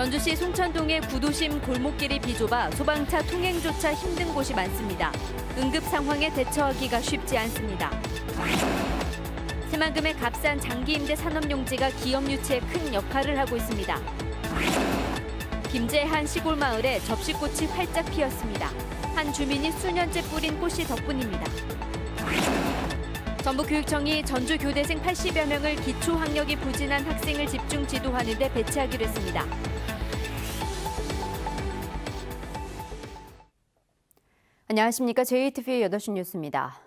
전주시 송천동의 구도심 골목길이 비좁아 소방차 통행조차 힘든 곳이 많습니다. 응급 상황에 대처하기가 쉽지 않습니다. 새만금의 값싼 장기 임대 산업용지가 기업 유치에 큰 역할을 하고 있습니다. 김제의 한 시골 마을에 접시꽃이 활짝 피었습니다. 한 주민이 수년째 뿌린 꽃이 덕분입니다. 전북교육청이 전주 교대생 80여 명을 기초학력이 부진한 학생을 집중 지도하는 데 배치하기로 했습니다. 안녕하십니까. JTV 8시 뉴스입니다.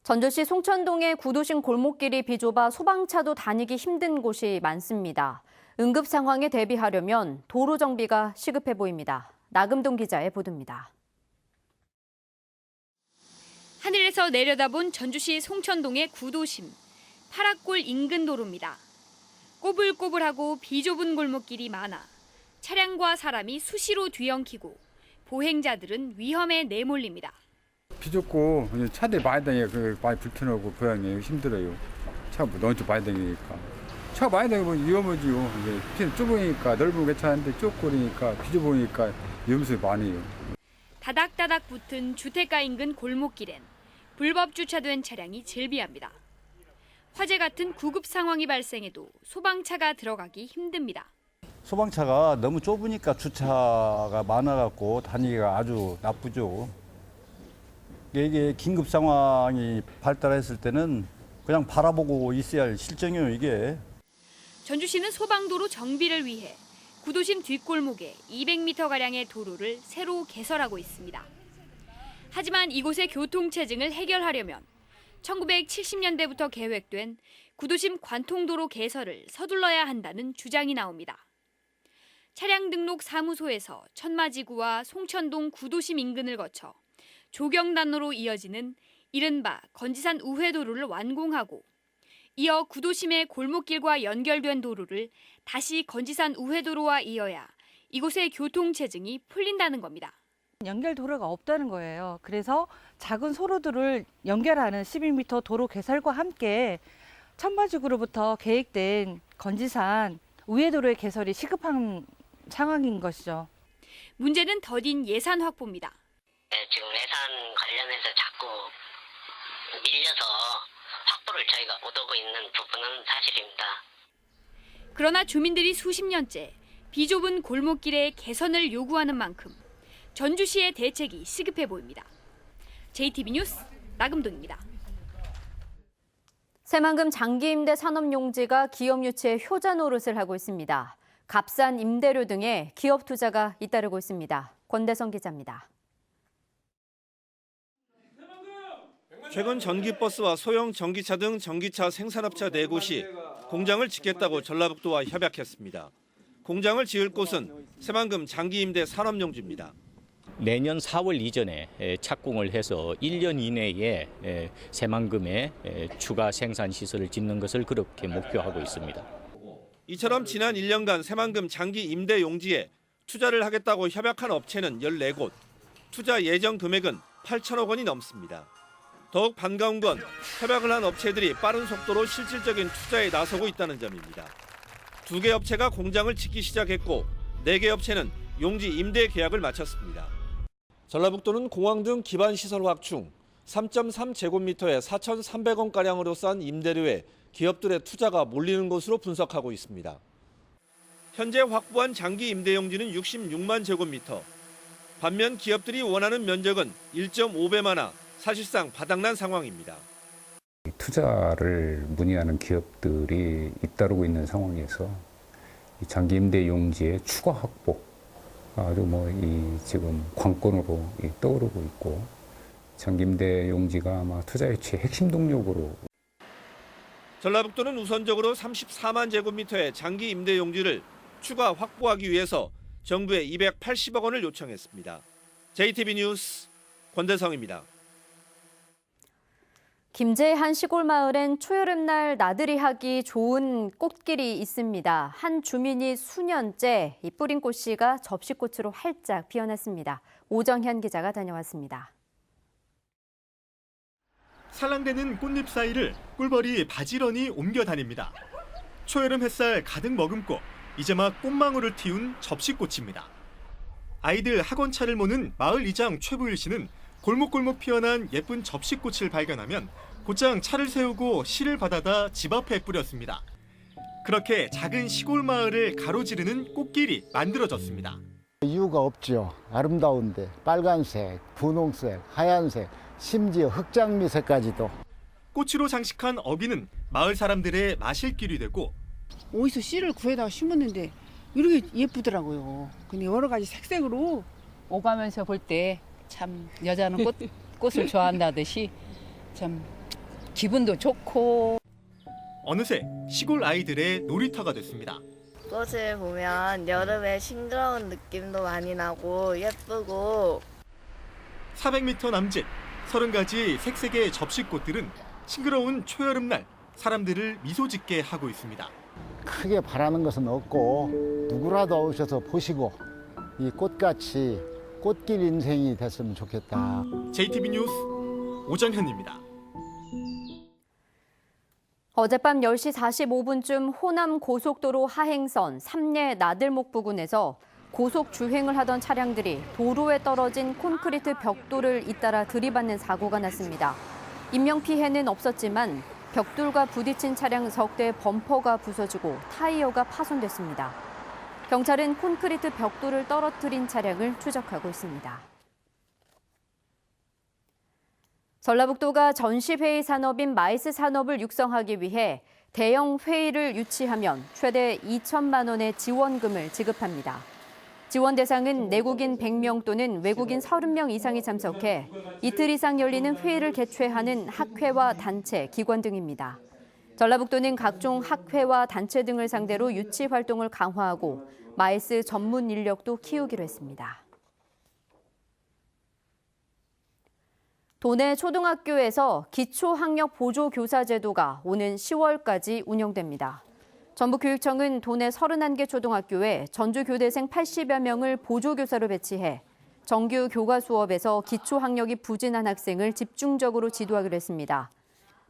전주시 송천동의 구도심 골목길이 비좁아 소방차도 다니기 힘든 곳이 많습니다. 응급 상황에 대비하려면 도로 정비가 시급해 보입니다. 나금동 기자의 보도입니다. 하늘에서 내려다본 전주시 송천동의 구도심, 파락골 인근 도로입니다. 꼬불꼬불하고 비좁은 골목길이 많아 차량과 사람이 수시로 뒤엉키고 보행자들은 위험에 내몰립니다. 비좁고 차들이 많이 다니니까 많이 불편하고 고양이 힘들어요. 차가 너무 좀 많이 다니니까. 차가 많이 다니면 위험하지요. 이제 좁으니까 넓으면 괜찮은데 좁고 그러니까 비좁으니까 위험성이 많아요. 다닥다닥 붙은 주택가 인근 골목길엔 불법 주차된 차량이 즐비합니다. 화재 같은 구급 상황이 발생해도 소방차가 들어가기 힘듭니다. 소방차가 너무 좁으니까 주차가 많아갖고 다니기가 아주 나쁘죠. 이게 긴급 상황이 발달했을 때는 그냥 바라보고 있어야 할 실정이에요, 이게. 전주시는 소방도로 정비를 위해 구도심 뒷골목에 200m가량의 도로를 새로 개설하고 있습니다. 하지만 이곳의 교통체증을 해결하려면 1970년대부터 계획된 구도심 관통도로 개설을 서둘러야 한다는 주장이 나옵니다. 차량 등록 사무소에서 천마지구와 송천동 구도심 인근을 거쳐 조경단로로 이어지는 이른바 건지산 우회도로를 완공하고 이어 구도심의 골목길과 연결된 도로를 다시 건지산 우회도로와 이어야 이곳의 교통체증이 풀린다는 겁니다. 연결 도로가 없다는 거예요. 그래서 작은 소로들을 연결하는 12m 도로 개설과 함께 천마지구로부터 계획된 건지산 우회도로의 개설이 시급한 상황인 것이죠. 문제는 더딘 예산 확보입니다. 네, 지금 예산 관련해서 자꾸 밀려서 확보를 저희가 못하고 있는 부분은 사실입니다. 그러나 주민들이 수십 년째 비좁은 골목길의 개선을 요구하는 만큼 전주시의 대책이 시급해 보입니다. JTB 뉴스 나금동입니다. 새만금 장기 임대 산업용지가 기업 유치에 효자 노릇을 하고 있습니다. 값싼 임대료 등의 기업 투자가 잇따르고 있습니다. 권대성 기자입니다. 최근 전기버스와 소형 전기차 등 전기차 생산업체 4곳이 공장을 짓겠다고 전라북도와 협약했습니다. 공장을 지을 곳은 새만금 장기임대 산업용지입니다. 내년 4월 이전에 착공을 해서 1년 이내에 새만금에 추가 생산 시설을 짓는 것을 그렇게 목표하고 있습니다. 이처럼 지난 1년간 새만금 장기 임대 용지에 투자를 하겠다고 협약한 업체는 14곳, 투자 예정 금액은 8천억 원이 넘습니다. 더욱 반가운 건 협약을 한 업체들이 빠른 속도로 실질적인 투자에 나서고 있다는 점입니다. 2개 업체가 공장을 짓기 시작했고 4개 업체는 용지 임대 계약을 마쳤습니다. 전라북도는 공항 등 기반시설 확충, 3.3제곱미터에 4,300원가량으로 싼 임대료에 기업들의 투자가 몰리는 것으로 분석하고 있습니다. 현재 확보한 장기 임대용지는 66만 제곱미터. 반면 기업들이 원하는 면적은 1.5배 많아 사실상 바닥난 상황입니다. 투자를 문의하는 기업들이 잇따르고 있는 상황에서 장기 임대 용지의 추가 확보, 아주 지금 관건으로 떠오르고 있고 장기 임대 용지가 아마 투자 유치의 핵심 동력으로. 전라북도는 우선적으로 34만 제곱미터의 장기 임대 용지를 추가 확보하기 위해서 정부에 280억 원을 요청했습니다. JTB 뉴스 권대성입니다. 김제의 한 시골 마을엔 초여름날 나들이 하기 좋은 꽃길이 있습니다. 한 주민이 수년째 이 뿌린 꽃씨가 접시꽃으로 활짝 피어났습니다. 오정현 기자가 다녀왔습니다. 살랑대는 꽃잎 사이를 꿀벌이 바지런히 옮겨 다닙니다. 초여름 햇살 가득 머금고 이제 막 꽃망울을 틔운 접시꽃입니다. 아이들 학원차를 모는 마을 이장 최부일 씨는 골목골목 피어난 예쁜 접시꽃을 발견하면 곧장 차를 세우고 씨를 받아다 집 앞에 뿌렸습니다. 그렇게 작은 시골 마을을 가로지르는 꽃길이 만들어졌습니다. 이유가 없죠. 아름다운데 빨간색, 분홍색, 하얀색, 심지어 흑장미색까지도. 꽃으로 장식한 어비는 마을 사람들의 마실길이 되고 어디서 씨를 구해다가 심었는데 이렇게 예쁘더라고요. 근데 여러 가지 색색으로 오가면서 볼 때 참 여자는 꽃을 좋아한다듯이 참 기분도 좋고. 어느새 시골 아이들의 놀이터가 됐습니다. 꽃을 보면 여름에 싱그러운 느낌도 많이 나고 예쁘고 400m 남짓 30가지 색색의 접시꽃들은 싱그러운 초여름날 사람들을 미소 짓게 하고 있습니다. 크게 바라는 것은 없고 누구라도 오셔서 보시고 이 꽃같이 꽃길 인생이 됐으면 좋겠다. JTB 뉴스 오정현입니다. 어젯밤 10시 45분쯤 호남 고속도로 하행선 삼례 나들목 부근에서 고속 주행을 하던 차량들이 도로에 떨어진 콘크리트 벽돌을 잇따라 들이받는 사고가 났습니다. 인명피해는 없었지만 벽돌과 부딪힌 차량 석 대의 범퍼가 부서지고 타이어가 파손됐습니다. 경찰은 콘크리트 벽돌을 떨어뜨린 차량을 추적하고 있습니다. 전라북도가 전시회의 산업인 마이스 산업을 육성하기 위해 대형 회의를 유치하면 최대 2천만 원의 지원금을 지급합니다. 지원 대상은 내국인 100명 또는 외국인 30명 이상이 참석해 이틀 이상 열리는 회의를 개최하는 학회와 단체, 기관 등입니다. 전라북도는 각종 학회와 단체 등을 상대로 유치 활동을 강화하고 마이스 전문 인력도 키우기로 했습니다. 도내 초등학교에서 기초학력 보조교사 제도가 오는 10월까지 운영됩니다. 전북교육청은 도내 31개 초등학교에 전주교대생 80여 명을 보조교사로 배치해 정규 교과 수업에서 기초학력이 부진한 학생을 집중적으로 지도하기로 했습니다.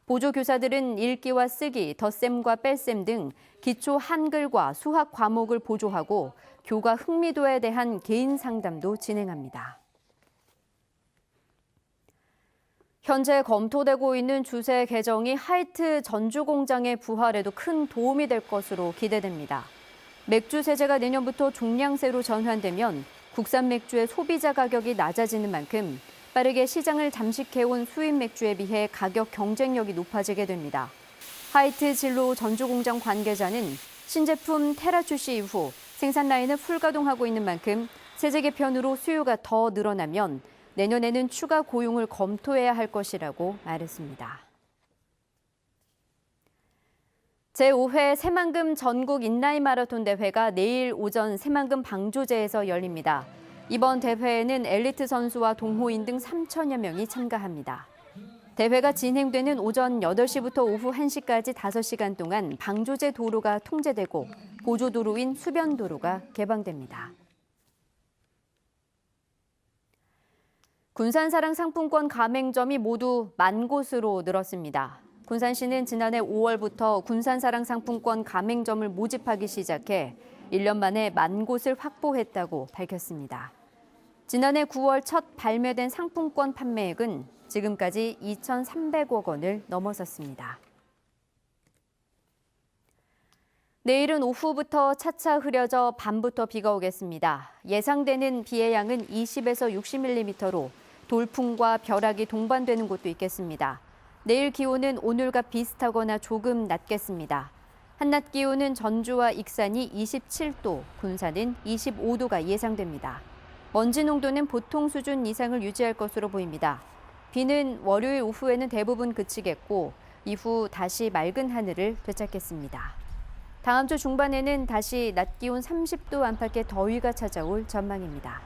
보조교사들은 읽기와 쓰기, 덧셈과 뺄셈 등 기초 한글과 수학 과목을 보조하고 교과 흥미도에 대한 개인 상담도 진행합니다. 현재 검토되고 있는 주세 개정이 하이트 전주공장의 부활에도 큰 도움이 될 것으로 기대됩니다. 맥주 세제가 내년부터 종량세로 전환되면 국산 맥주의 소비자 가격이 낮아지는 만큼 빠르게 시장을 잠식해온 수입 맥주에 비해 가격 경쟁력이 높아지게 됩니다. 하이트 진로 전주공장 관계자는 신제품 테라 출시 이후 생산 라인을 풀가동하고 있는 만큼 세제 개편으로 수요가 더 늘어나면 내년에는 추가 고용을 검토해야 할 것이라고 말했습니다. 제5회 새만금 전국 인라인 마라톤 대회가 내일 오전 새만금 방조제에서 열립니다. 이번 대회에는 엘리트 선수와 동호인 등 3천여 명이 참가합니다. 대회가 진행되는 오전 8시부터 오후 1시까지 5시간 동안 방조제 도로가 통제되고 보조도로인 수변도로가 개방됩니다. 군산사랑 상품권 가맹점이 모두 10,000곳으로 늘었습니다. 군산시는 지난해 5월부터 군산사랑 상품권 가맹점을 모집하기 시작해 1년 만에 10,000곳을 확보했다고 밝혔습니다. 지난해 9월 첫 발매된 상품권 판매액은 지금까지 2,300억 원을 넘어섰습니다. 내일은 오후부터 차차 흐려져 밤부터 비가 오겠습니다. 예상되는 비의 양은 20에서 60mm로 돌풍과 벼락이 동반되는 곳도 있겠습니다. 내일 기온은 오늘과 비슷하거나 조금 낮겠습니다. 한낮 기온은 전주와 익산이 27도, 군산은 25도가 예상됩니다. 먼지 농도는 보통 수준 이상을 유지할 것으로 보입니다. 비는 월요일 오후에는 대부분 그치겠고 이후 다시 맑은 하늘을 되찾겠습니다. 다음 주 중반에는 다시 낮 기온 30도 안팎의 더위가 찾아올 전망입니다.